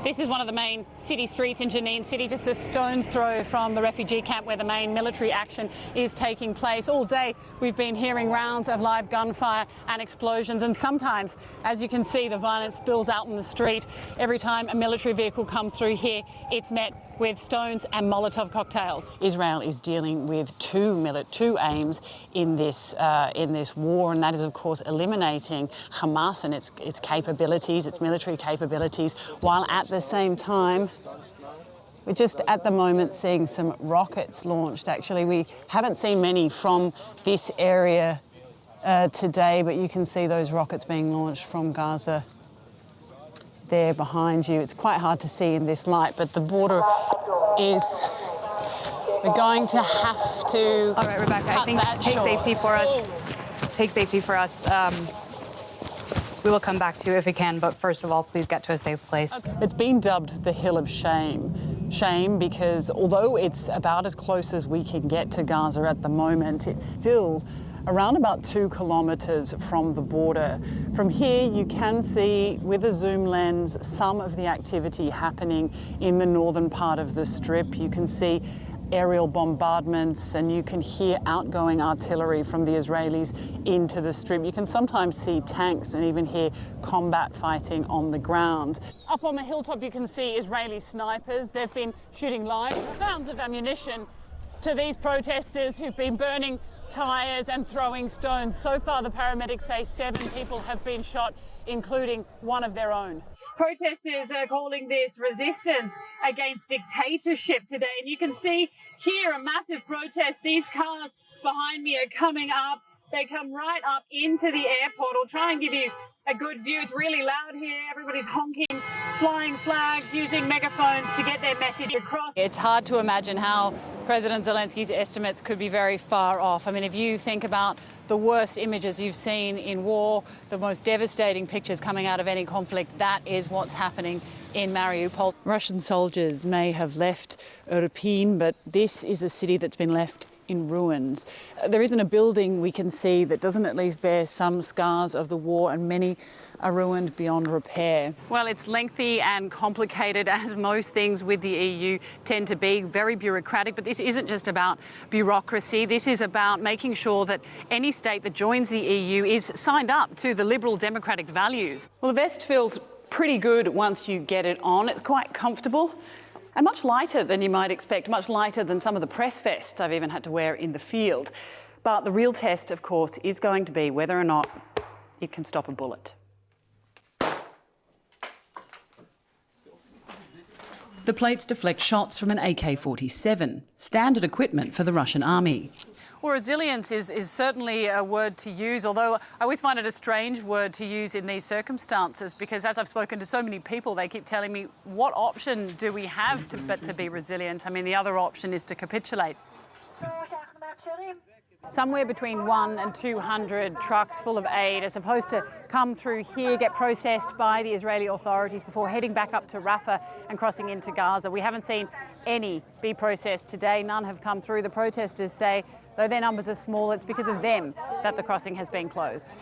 This is one of the main city streets in Jenin City, just a stone's throw from the refugee camp where the main military action is taking place. All day we've been hearing rounds of live gunfire and explosions, and sometimes, as you can see, the violence spills out in the street. Every time a military vehicle comes through here, it's met with stones and Molotov cocktails. Israel is dealing with two aims in this war, and that is, of course, eliminating Hamas and its capabilities, its military capabilities, while at the same time we're just at the moment seeing some rockets launched. Actually, we haven't seen many from this area today, but you can see those rockets being launched from Gaza there behind you. It's quite hard to see in this light, but the border is... We're going to have to... All right, Rebecca, I think take safety for us. Take safety for us. We will come back to you if we can, but first of all, please get to a safe place. It's been dubbed the Hill of Shame. Shame because although it's about as close as we can get to Gaza at the moment, it's still around about 2 kilometres from the border. From here, you can see, with a zoom lens, some of the activity happening in the northern part of the Strip. You can see aerial bombardments, and you can hear outgoing artillery from the Israelis into the Strip. You can sometimes see tanks and even hear combat fighting on the ground. Up on the hilltop, you can see Israeli snipers. They've been shooting live rounds of ammunition to these protesters who've been burning tyres and throwing stones. So far, the paramedics say 7 people have been shot, including one of their own. Protesters are calling this resistance against dictatorship today. And you can see here a massive protest. These cars behind me are coming up. They come right up into the airport. I'll try and give you a good view. It's really loud here. Everybody's honking, flying flags, using megaphones to get their message across. It's hard to imagine how President Zelensky's estimates could be very far off. I mean, if you think about the worst images you've seen in war, the most devastating pictures coming out of any conflict, that is what's happening in Mariupol. Russian soldiers may have left Irpin, but this is a city that's been left in ruins. There isn't a building we can see that doesn't at least bear some scars of the war, and many are ruined beyond repair. Well, it's lengthy and complicated, as most things with the EU tend to be, very bureaucratic, but this isn't just about bureaucracy. This is about making sure that any state that joins the EU is signed up to the liberal democratic values. Well, the vest feels pretty good once you get it on. It's quite comfortable and much lighter than you might expect, much lighter than some of the press vests I've even had to wear in the field. But the real test, of course, is going to be whether or not it can stop a bullet. The plates deflect shots from an AK-47, standard equipment for the Russian army. Well, resilience is certainly a word to use, although I always find it a strange word to use in these circumstances, because as I've spoken to so many people, they keep telling me, what option do we have but to be resilient? I mean, the other option is to capitulate. Somewhere between 100 and 200 trucks full of aid are supposed to come through here, get processed by the Israeli authorities before heading back up to Rafah and crossing into Gaza. We haven't seen any be processed today. None have come through. The protesters say, though their numbers are small, it's because of them that the crossing has been closed.